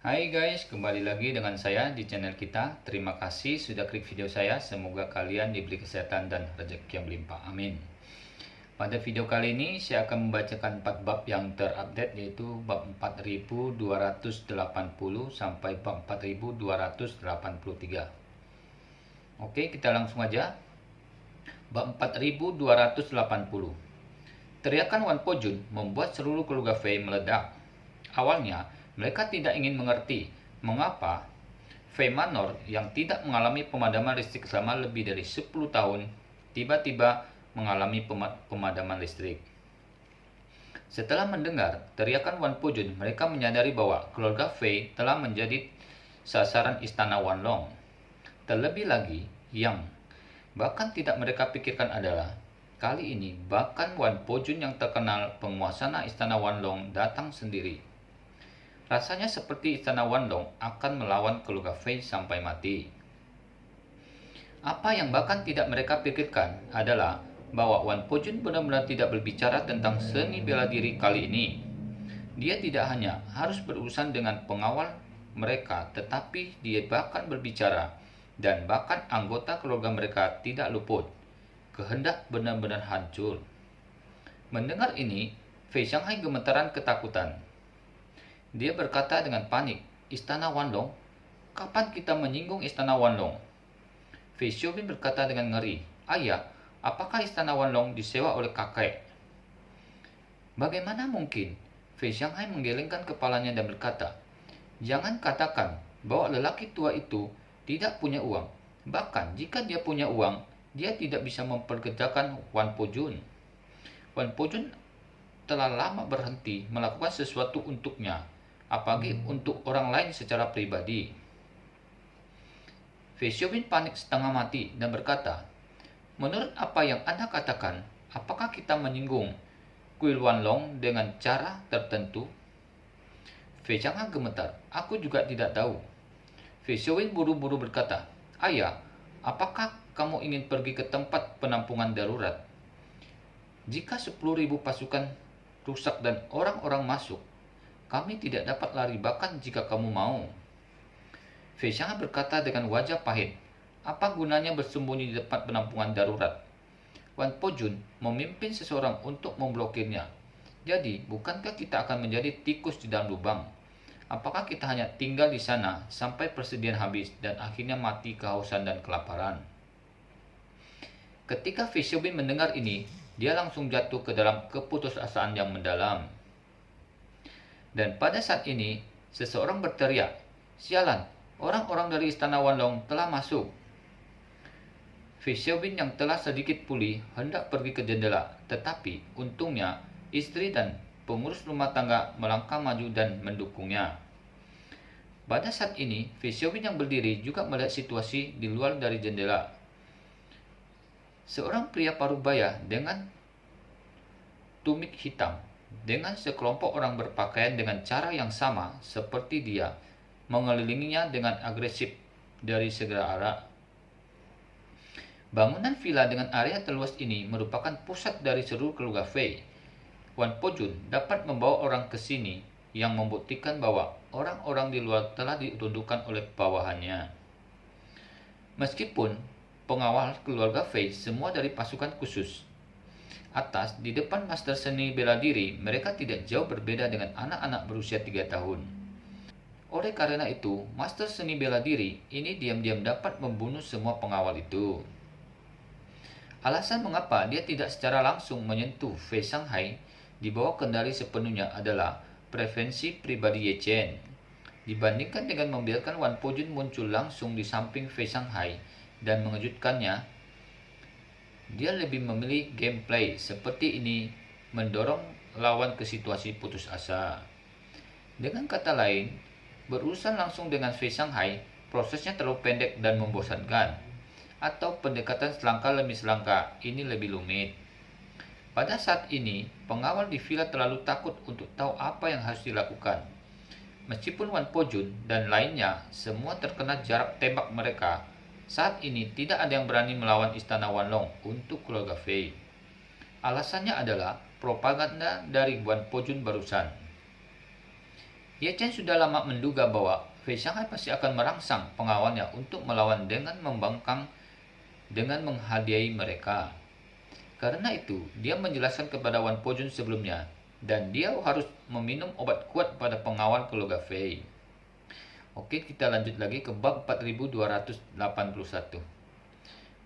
Hai guys, kembali lagi dengan saya di channel kita. Terima kasih sudah klik video saya. Semoga kalian diberi kesehatan dan rezeki yang berlimpah. Amin. Pada video kali ini saya akan membacakan 4 bab yang terupdate, yaitu bab 4280 sampai bab 4283. Oke, kita langsung aja. Bab 4280. Teriakan Wan Pojun membuat seluruh keluarga Fei meledak. Awalnya, mereka tidak ingin mengerti mengapa Fei Manor yang tidak mengalami pemadaman listrik selama lebih dari 10 tahun tiba-tiba mengalami pemadaman listrik. Setelah mendengar teriakan Wan Pojun, mereka menyadari bahwa keluarga Fei telah menjadi sasaran istana Wanlong. Terlebih lagi, yang bahkan tidak mereka pikirkan adalah kali ini bahkan Wan Pojun yang terkenal penguasa istana Wanlong datang sendiri. Rasanya seperti istana Wanlong akan melawan keluarga Fei sampai mati. Apa yang bahkan tidak mereka pikirkan adalah bahwa Wan Pojun benar-benar tidak berbicara tentang seni bela diri kali ini. Dia tidak hanya harus berurusan dengan pengawal mereka, tetapi dia bahkan berbicara dan bahkan anggota keluarga mereka tidak luput. Kehendak benar-benar hancur. Mendengar ini, Fei Shanghai gemetaran ketakutan. Dia berkata dengan panik, "Istana Wanlong? Kapan kita menyinggung Istana Wanlong?" Fei Xiaobin berkata dengan ngeri, "Ayah, apakah Istana Wanlong disewa oleh kakek?" Bagaimana mungkin? Fei Shanghai menggelengkan kepalanya dan berkata, "Jangan katakan bahwa lelaki tua itu tidak punya uang. Bahkan jika dia punya uang, dia tidak bisa memperkerjakan Wan Pojun. Wan Pojun telah lama berhenti melakukan sesuatu untuknya, apalagi untuk orang lain secara pribadi." Fei Xiaobin panik setengah mati dan berkata, "Menurut apa yang Anda katakan, apakah kita menyinggung kuil Wanlong dengan cara tertentu?" Fei Shanghai gemetar, "Aku juga tidak tahu." Fei Xiaobin buru-buru berkata, "Ayah, apakah kamu ingin pergi ke tempat penampungan darurat? Jika 10.000 pasukan rusak dan orang-orang masuk, kami tidak dapat lari bahkan jika kamu mau." Fei Shanghai berkata dengan wajah pahit, "Apa gunanya bersembunyi di tempat penampungan darurat? Wan Pojun memimpin seseorang untuk memblokirnya. Jadi, bukankah kita akan menjadi tikus di dalam lubang? Apakah kita hanya tinggal di sana sampai persediaan habis dan akhirnya mati kehausan dan kelaparan?" Ketika Fei Xiaobin mendengar ini, dia langsung jatuh ke dalam keputusasaan yang mendalam. Dan pada saat ini, seseorang berteriak, "Sialan, orang-orang dari istana Wanlong telah masuk." Fei Xiaobin yang telah sedikit pulih hendak pergi ke jendela, tetapi untungnya istri dan pengurus rumah tangga melangkah maju dan mendukungnya. Pada saat ini, Fei Xiaobin yang berdiri juga melihat situasi di luar dari jendela. Seorang pria parubaya dengan tumik hitam dengan sekelompok orang berpakaian dengan cara yang sama seperti dia mengelilinginya dengan agresif dari segala arah. Bangunan villa dengan area terluas ini merupakan pusat dari seluruh keluarga Fei. Wan Pojun dapat membawa orang ke sini yang membuktikan bahwa orang-orang di luar telah dirundukkan oleh bawahannya. Meskipun pengawal keluarga Fei semua dari pasukan khusus atas di depan master seni bela diri, mereka tidak jauh berbeda dengan anak-anak berusia 3 tahun. Oleh karena itu, master seni bela diri ini diam-diam dapat membunuh semua pengawal itu. Alasan mengapa dia tidak secara langsung menyentuh Fei Shanghai di bawah kendali sepenuhnya adalah preferensi pribadi Ye Chen. Dibandingkan dengan membiarkan Wan Pojun muncul langsung di samping Fei Shanghai dan mengejutkannya, dia lebih memilih gameplay seperti ini mendorong lawan ke situasi putus asa. Dengan kata lain, berurusan langsung dengan Fei Shanghai prosesnya terlalu pendek dan membosankan, atau pendekatan selangkah demi selangkah ini lebih rumit. Pada saat ini, pengawal di villa terlalu takut untuk tahu apa yang harus dilakukan. Meskipun Wan Pojun dan lainnya semua terkena jarak tembak mereka, saat ini tidak ada yang berani melawan istana Wanlong untuk keluarga Fei. Alasannya adalah propaganda dari Wan Pojun barusan. Ye Chen sudah lama menduga bahwa Fei Shanghai pasti akan merangsang pengawalnya untuk melawan dengan membangkang dengan menghadiahi mereka. Karena itu, dia menjelaskan kepada Wan Pojun sebelumnya, dan dia harus meminum obat kuat pada pengawal keluarga Fei. Oke, kita lanjut lagi ke bab 4281.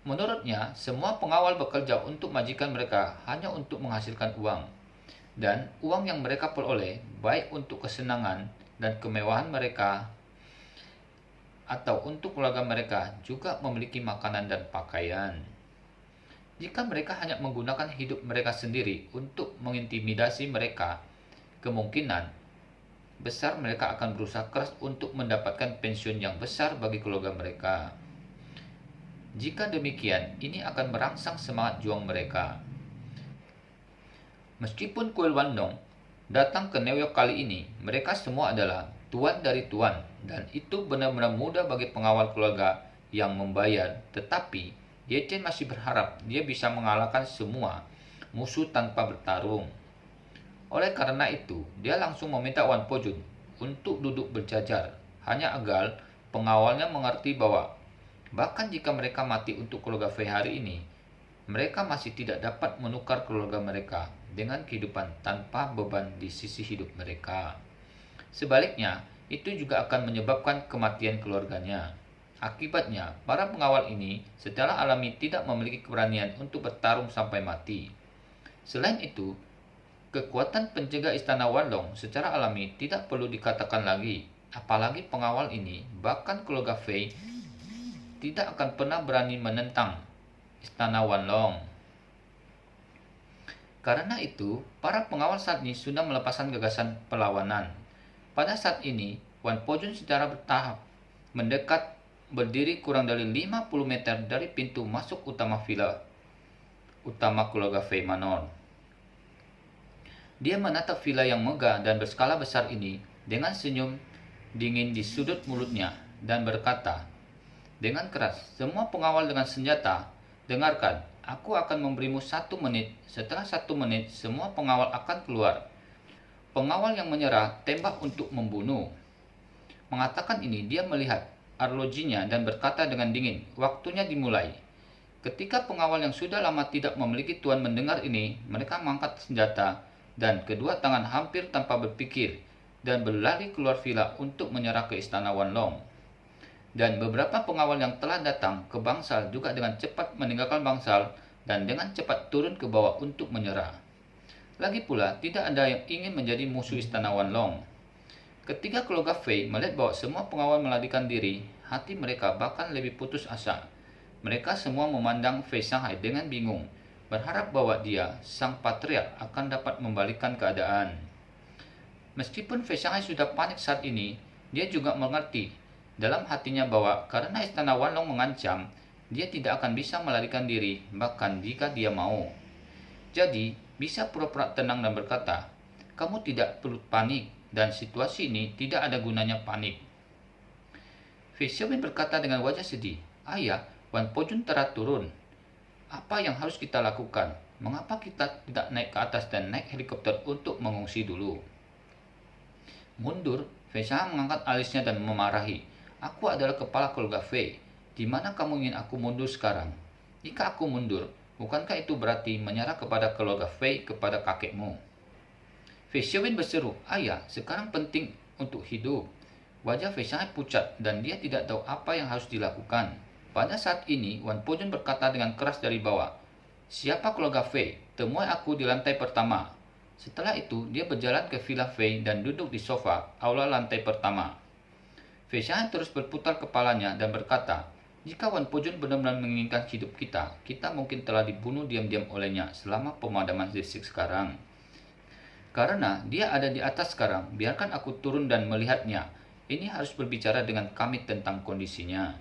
Menurutnya, semua pengawal bekerja untuk majikan mereka hanya untuk menghasilkan uang. Dan uang yang mereka peroleh baik untuk kesenangan dan kemewahan mereka atau untuk keluarga mereka juga memiliki makanan dan pakaian. Jika mereka hanya menggunakan hidup mereka sendiri untuk mengintimidasi mereka, kemungkinan besar mereka akan berusaha keras untuk mendapatkan pensiun yang besar bagi keluarga mereka. Jika demikian, ini akan merangsang semangat juang mereka. Meskipun kuil Wandong datang ke New York kali ini, mereka semua adalah tuan dari tuan, dan itu benar-benar mudah bagi pengawal keluarga yang membayar. Tetapi, Ye Chen masih berharap dia bisa mengalahkan semua musuh tanpa bertarung. Oleh karena itu, dia langsung meminta Wan Pojun untuk duduk berjajar, hanya agar pengawalnya mengerti bahwa bahkan jika mereka mati untuk keluarga Fei hari ini, mereka masih tidak dapat menukar keluarga mereka dengan kehidupan tanpa beban di sisi hidup mereka. Sebaliknya, itu juga akan menyebabkan kematian keluarganya. Akibatnya, para pengawal ini secara alami tidak memiliki keberanian untuk bertarung sampai mati. Selain itu, kekuatan penjaga istana Wanlong secara alami tidak perlu dikatakan lagi. Apalagi pengawal ini, bahkan keluarga Fei, tidak akan pernah berani menentang istana Wanlong. Karena itu, para pengawal saat ini sudah melepaskan gagasan perlawanan. Pada saat ini, Wan Pojun secara bertahap mendekat berdiri kurang dari 50 meter dari pintu masuk utama villa utama keluarga Fei Manor. Dia menatap villa yang megah dan berskala besar ini dengan senyum dingin di sudut mulutnya dan berkata dengan keras, "Semua pengawal dengan senjata, dengarkan, aku akan memberimu 1 menit. Setelah 1 menit, semua pengawal akan keluar. Pengawal yang menyerah, tembak untuk membunuh." Mengatakan ini, dia melihat arlojinya dan berkata dengan dingin, "Waktunya dimulai." Ketika pengawal yang sudah lama tidak memiliki tuan mendengar ini, mereka mengangkat senjata dan kedua tangan hampir tanpa berpikir dan berlari keluar villa untuk menyerah ke istana Wanlong. Dan beberapa pengawal yang telah datang ke bangsal juga dengan cepat meninggalkan bangsal dan dengan cepat turun ke bawah untuk menyerah. Lagi pula, tidak ada yang ingin menjadi musuh istana Wanlong. Ketika keluarga Fei melihat bahwa semua pengawal melarikan diri, hati mereka bahkan lebih putus asa. Mereka semua memandang Fei Shanghai dengan bingung, berharap bahwa dia, sang patriark, akan dapat membalikkan keadaan. Meskipun Fei Shanghai sudah panik saat ini, dia juga mengerti dalam hatinya bahwa karena istana Wanlong mengancam, dia tidak akan bisa melarikan diri, bahkan jika dia mau. Jadi, bisa pura-pura tenang dan berkata, "Kamu tidak perlu panik, dan situasi ini tidak ada gunanya panik." Fei Xiaobin berkata dengan wajah sedih, "Ayah, Wan Pojun telah turun. Apa yang harus kita lakukan? Mengapa kita tidak naik ke atas dan naik helikopter untuk mengungsi dulu?" Mundur, Fei Shanghai mengangkat alisnya dan memarahi, "Aku adalah kepala keluarga Fei. Di mana kamu ingin aku mundur sekarang? Jika aku mundur, bukankah itu berarti menyerah kepada keluarga Fei kepada kakekmu?" Fei Xiaobin berseru, "Ayah, sekarang penting untuk hidup." Wajah Fei Shanghai pucat dan dia tidak tahu apa yang harus dilakukan. Pada saat ini, Wan Pojun berkata dengan keras dari bawah, "Siapa keluarga Fei? Temui aku di lantai pertama." Setelah itu, dia berjalan ke villa Fei dan duduk di sofa aula lantai pertama. Fei Shanghai terus berputar kepalanya dan berkata, "Jika Wan Pojun benar-benar menginginkan hidup kita, kita mungkin telah dibunuh diam-diam olehnya selama pemadaman listrik sekarang. Karena dia ada di atas sekarang, biarkan aku turun dan melihatnya. Ini harus berbicara dengan kami tentang kondisinya."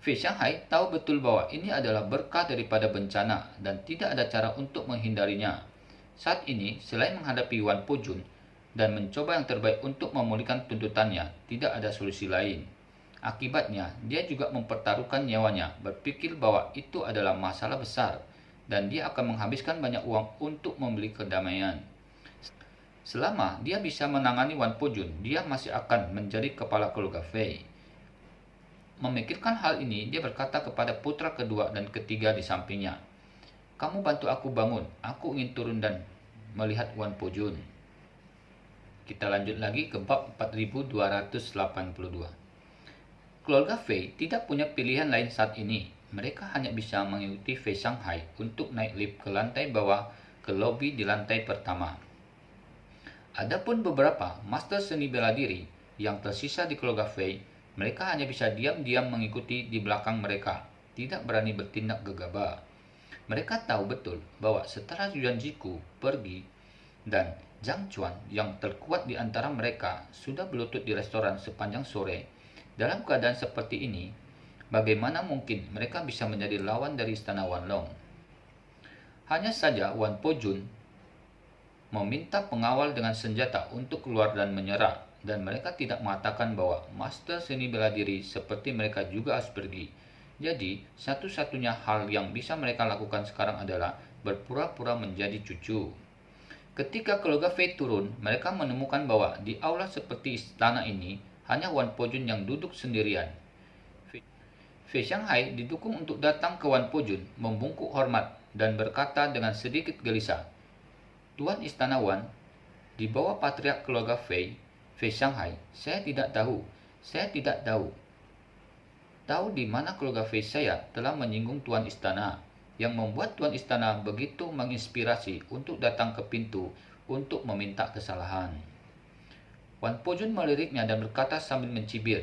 Fei Shanghai tahu betul bahwa ini adalah berkah daripada bencana dan tidak ada cara untuk menghindarinya. Saat ini, selain menghadapi Wan Pojun dan mencoba yang terbaik untuk memulihkan tuntutannya, tidak ada solusi lain. Akibatnya, dia juga mempertaruhkan nyawanya, berpikir bahwa itu adalah masalah besar, dan dia akan menghabiskan banyak uang untuk membeli kedamaian. Selama dia bisa menangani Wan Pojun, dia masih akan menjadi kepala keluarga Fei. Memikirkan hal ini, dia berkata kepada putra kedua dan ketiga di sampingnya, "Kamu bantu aku bangun, aku ingin turun dan melihat Wan Pojun." Kita lanjut lagi ke bab 4282. Keluarga Fei tidak punya pilihan lain saat ini. Mereka hanya bisa mengikuti Fei Shanghai untuk naik lift ke lantai bawah ke lobi di lantai pertama. Adapun beberapa master seni bela diri yang tersisa di keluarga Fei, mereka hanya bisa diam-diam mengikuti di belakang mereka, tidak berani bertindak gegabah. Mereka tahu betul bahwa setelah Yuan Jiku pergi dan Zhang Chuan yang terkuat di antara mereka sudah berlutut di restoran sepanjang sore, dalam keadaan seperti ini, bagaimana mungkin mereka bisa menjadi lawan dari istana Wanlong? Hanya saja Wan Pojun meminta pengawal dengan senjata untuk keluar dan menyerah, dan mereka tidak mengatakan bahwa master seni bela diri seperti mereka juga harus pergi. Jadi, satu-satunya hal yang bisa mereka lakukan sekarang adalah berpura-pura menjadi cucu. Ketika keluarga Fei turun, mereka menemukan bahwa di aula seperti istana ini hanya Wan Pojun yang duduk sendirian. Fei Shanghai didukung untuk datang ke Wan Pojun, membungkuk hormat dan berkata dengan sedikit gelisah, "Tuan Istana Wan, di bawah patriark keluarga Fei, Fei Shanghai, saya tidak tahu. Tahu di mana keluarga Fei saya telah menyinggung Tuan Istana, yang membuat Tuan Istana begitu menginspirasi untuk datang ke pintu untuk meminta kesalahan." Wan Pojun meliriknya dan berkata sambil mencibir,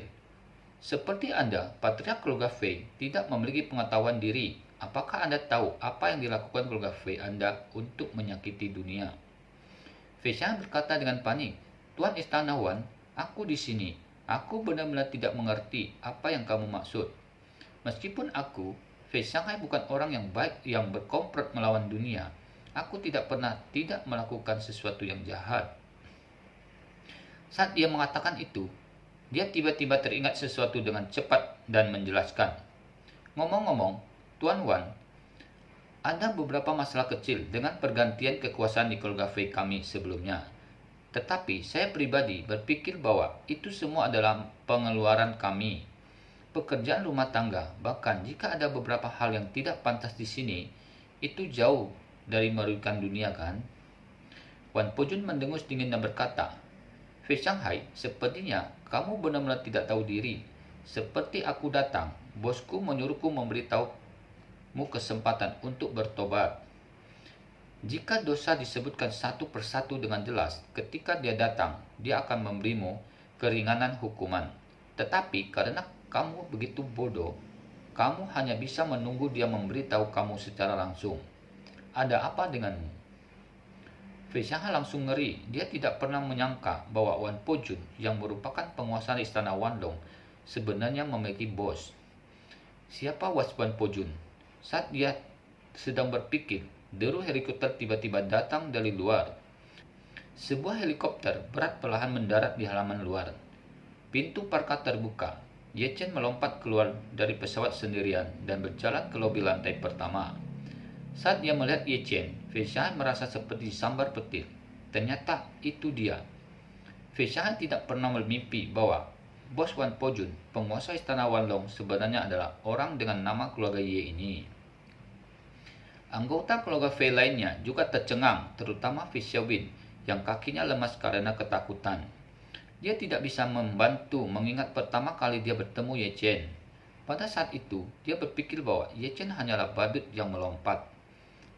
"Seperti Anda, patriark keluarga Fei, tidak memiliki pengetahuan diri. Apakah Anda tahu apa yang dilakukan keluarga Fei Anda untuk menyakiti dunia?" Fei Shanghai berkata dengan panik, "Tuan Istana Wan, aku di sini. Aku benar-benar tidak mengerti apa yang kamu maksud. Meskipun aku, Fei Shanghai, bukan orang yang baik yang berkomplot melawan dunia, aku tidak pernah tidak melakukan sesuatu yang jahat." Saat dia mengatakan itu, dia tiba-tiba teringat sesuatu dengan cepat dan menjelaskan, "Ngomong-ngomong, Tuan Wan, ada beberapa masalah kecil dengan pergantian kekuasaan di keluarga Fei kami sebelumnya. Tetapi saya pribadi berpikir bahwa itu semua adalah pengeluaran kami. Pekerjaan rumah tangga, bahkan jika ada beberapa hal yang tidak pantas di sini, itu jauh dari merugikan dunia, kan?" Wan Pojun mendengus dingin dan berkata, "Fei Shanghai, sepertinya kamu benar-benar tidak tahu diri. Seperti aku datang, bosku menyuruhku memberitahumu kesempatan untuk bertobat. Jika dosa disebutkan satu persatu dengan jelas, ketika dia datang, dia akan memberimu keringanan hukuman. Tetapi karena kamu begitu bodoh, kamu hanya bisa menunggu dia memberitahu kamu secara langsung. Ada apa denganmu?" Fei Shanghai langsung ngeri. Dia tidak pernah menyangka bahwa Wan Pojun yang merupakan penguasa istana Wanlong sebenarnya memiliki bos. Siapa Wan Pojun? Saat dia sedang berpikir, deru helikopter tiba-tiba datang dari luar. Sebuah helikopter berat perlahan mendarat di halaman luar. Pintu parka terbuka. Ye Chen melompat keluar dari pesawat sendirian dan berjalan ke lobi lantai pertama. Saat dia melihat Ye Chen, Fei Shanghai merasa seperti disambar petir. Ternyata itu dia. Fei Shanghai tidak pernah bermimpi bahwa bos Wan Pojun, penguasa istana Wanlong, sebenarnya adalah orang dengan nama keluarga Ye ini. Anggota keluarga Fei lainnya juga tercengang, terutama Fei Xiaobin yang kakinya lemas karena ketakutan. Dia tidak bisa membantu mengingat pertama kali dia bertemu Ye Chen. Pada saat itu, dia berpikir bahwa Ye Chen hanyalah badut yang melompat.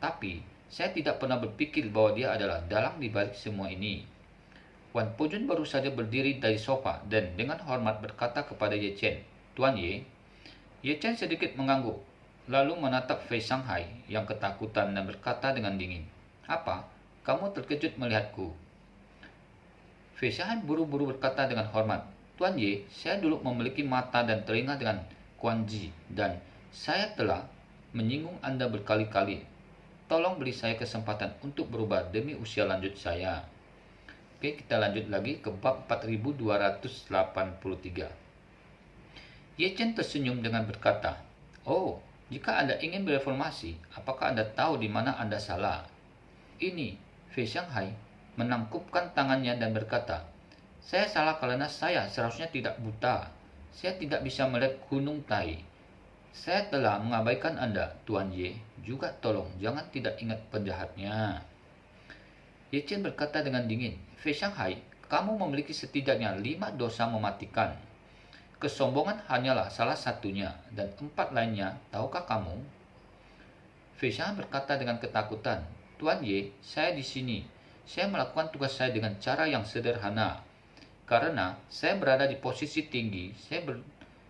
Tapi, saya tidak pernah berpikir bahwa dia adalah dalang di balik semua ini. Wan Pojun baru saja berdiri dari sofa dan dengan hormat berkata kepada Ye Chen, "Tuan Ye." Ye Chen sedikit mengangguk, lalu menatap Fei Shanghai yang ketakutan dan berkata dengan dingin, "Apa? Kamu terkejut melihatku?" Fei Shanghai buru-buru berkata dengan hormat, "Tuan Ye, saya dulu memiliki mata dan telinga dengan Quan Ji, dan saya telah menyinggung Anda berkali-kali. Tolong beri saya kesempatan untuk berubah demi usia lanjut saya." Oke, kita lanjut lagi ke bab 4283. Ye Chen tersenyum dengan berkata, "Oh, jika Anda ingin bereformasi, apakah Anda tahu di mana Anda salah? Ini, Fei Shanghai, menangkupkan tangannya dan berkata, "Saya salah karena saya seharusnya tidak buta. Saya tidak bisa melihat Gunung Tai. Saya telah mengabaikan Anda, Tuan Ye. Juga tolong jangan tidak ingat penjahatnya." Ye Chen berkata dengan dingin, "Fei Shanghai, kamu memiliki setidaknya 5 dosa mematikan. Kesombongan hanyalah salah satunya, dan 4 lainnya, tahukah kamu?" Fei Shanghai berkata dengan ketakutan, "Tuan Ye, saya di sini. Saya melakukan tugas saya dengan cara yang sederhana. Karena saya berada di posisi tinggi,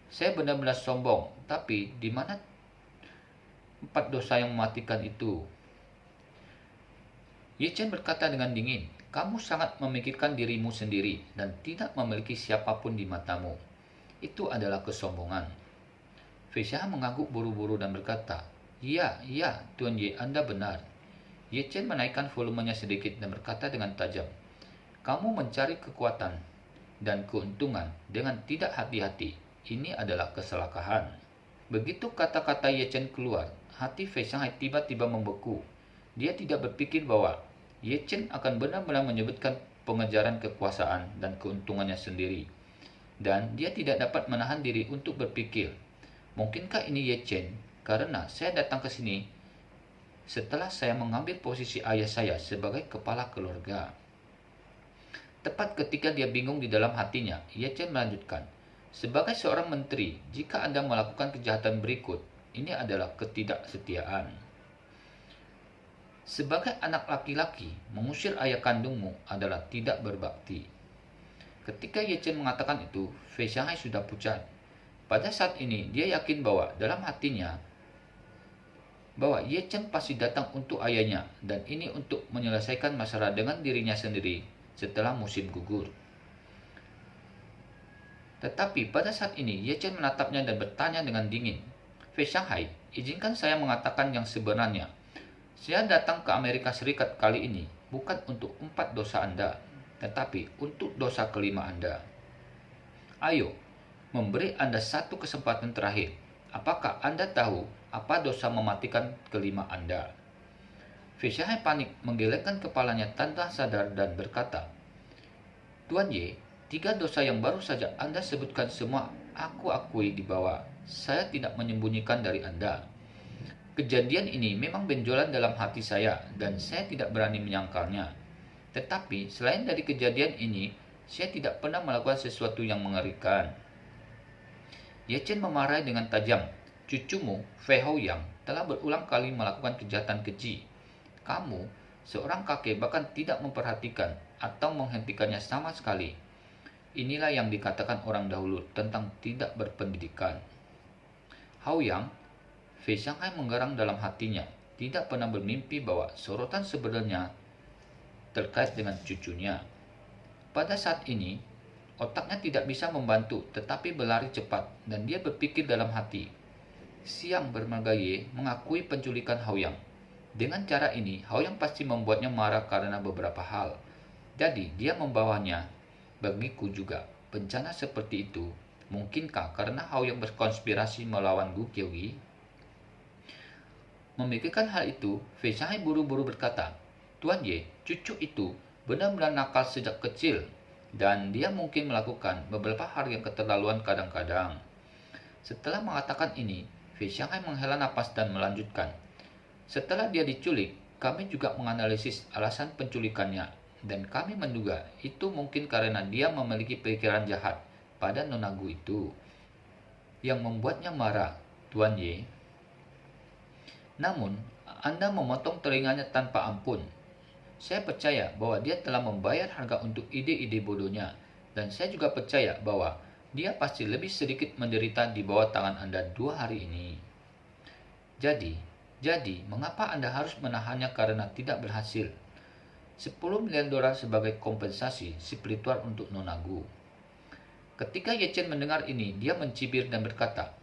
saya benar-benar sombong. Tapi di mana 4 dosa yang mematikan itu?" Ye Chen berkata dengan dingin, "Kamu sangat memikirkan dirimu sendiri dan tidak memiliki siapapun di matamu. Itu adalah kesombongan." Fei Shanghai mengangguk buru-buru dan berkata, "Ya, ya, Tuan Ye, Anda benar." Ye Chen menaikkan volumenya sedikit dan berkata dengan tajam, "Kamu mencari kekuatan dan keuntungan dengan tidak hati-hati. Ini adalah keserakahan." Begitu kata-kata Ye Chen keluar, hati Fei Shanghai tiba-tiba membeku. Dia tidak berpikir bahwa Ye Chen akan benar-benar menyebutkan pengejaran kekuasaan dan keuntungannya sendiri. Dan dia tidak dapat menahan diri untuk berpikir, mungkinkah ini Ye Chen karena saya datang ke sini setelah saya mengambil posisi ayah saya sebagai kepala keluarga. Tepat ketika dia bingung di dalam hatinya, Ye Chen melanjutkan, "Sebagai seorang menteri, jika Anda melakukan kejahatan berikut, ini adalah ketidaksetiaan. Sebagai anak laki-laki, mengusir ayah kandungmu adalah tidak berbakti." Ketika Ye Chen mengatakan itu, Fei Shanghai sudah pucat. Pada saat ini, dia yakin bahwa dalam hatinya, bahwa Ye Chen pasti datang untuk ayahnya, dan ini untuk menyelesaikan masalah dengan dirinya sendiri setelah musim gugur. Tetapi pada saat ini, Ye Chen menatapnya dan bertanya dengan dingin, "Fei Shanghai, izinkan saya mengatakan yang sebenarnya. Saya datang ke Amerika Serikat kali ini bukan untuk 4 dosa Anda, tetapi untuk dosa kelima Anda. Ayo, memberi Anda satu kesempatan terakhir. Apakah Anda tahu apa dosa mematikan kelima Anda?" Fei Shanghai panik menggelengkan kepalanya tanpa sadar dan berkata, "Tuan Ye, 3 dosa yang baru saja Anda sebutkan semua aku akui di bawah. Saya tidak menyembunyikan dari Anda. Kejadian ini memang benjolan dalam hati saya dan saya tidak berani menyangkalnya. Tetapi selain dari kejadian ini, saya tidak pernah melakukan sesuatu yang mengerikan." Ye Chen memarahi dengan tajam, "Cucumu, Fei Haoyang, telah berulang kali melakukan kejahatan keji. Kamu, seorang kakek, bahkan tidak memperhatikan atau menghentikannya sama sekali. Inilah yang dikatakan orang dahulu tentang tidak berpendidikan." Haoyang, Fei Shanghai menggarang dalam hatinya, tidak pernah bermimpi bahwa sorotan sebenarnya terkait dengan cucunya. Pada saat ini, otaknya tidak bisa membantu tetapi berlari cepat dan dia berpikir dalam hati, "Siang bermarga Ye mengakui penculikan Haoyang. Dengan cara ini, Haoyang pasti membuatnya marah karena beberapa hal. Jadi, dia membawanya. Bagiku juga, bencana seperti itu, mungkinkah karena Haoyang berkonspirasi melawan Gu Qiuyi?" Memikirkan hal itu, Fei Shanghai buru-buru berkata, "Tuan Ye, cucu itu benar-benar nakal sejak kecil, dan dia mungkin melakukan beberapa hal yang keterlaluan kadang-kadang." Setelah mengatakan ini, Fei Shanghai menghela napas dan melanjutkan, "Setelah dia diculik, kami juga menganalisis alasan penculikannya, dan kami menduga itu mungkin karena dia memiliki pikiran jahat pada Nona Gu itu, yang membuatnya marah, Tuan Ye. Namun, Anda memotong telinganya tanpa ampun. Saya percaya bahwa dia telah membayar harga untuk ide-ide bodohnya, dan saya juga percaya bahwa dia pasti lebih sedikit menderita di bawah tangan Anda 2 hari ini. Jadi, mengapa Anda harus menahannya karena tidak berhasil? 10 miliar dolar sebagai kompensasi spiritual untuk Nona Gu." Ketika Ye Chen mendengar ini, dia mencibir dan berkata,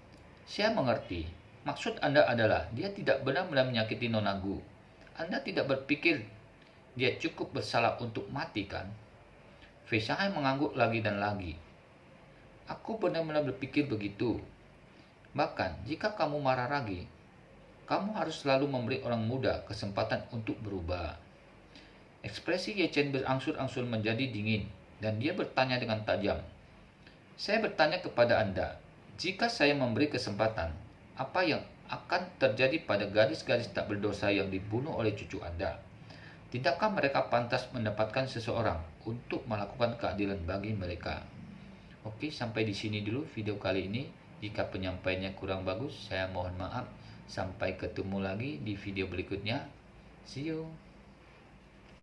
"Saya mengerti. Maksud Anda adalah dia tidak benar-benar menyakiti Nona Gu. Anda tidak berpikir dia cukup bersalah untuk mati, kan?" Fei Shanghai mengangguk lagi dan lagi. "Aku benar-benar berpikir begitu. Bahkan jika kamu marah lagi, kamu harus selalu memberi orang muda kesempatan untuk berubah." Ekspresi Ye Chen berangsur-angsur menjadi dingin, dan dia bertanya dengan tajam. Saya bertanya kepada Anda, jika saya memberi kesempatan, apa yang akan terjadi pada gadis-gadis tak berdosa yang dibunuh oleh cucu Anda? Tidakkah mereka pantas mendapatkan seseorang untuk melakukan keadilan bagi mereka? Oke, sampai di sini dulu video kali ini. Jika penyampaiannya kurang bagus, saya mohon maaf. Sampai ketemu lagi di video berikutnya. See you.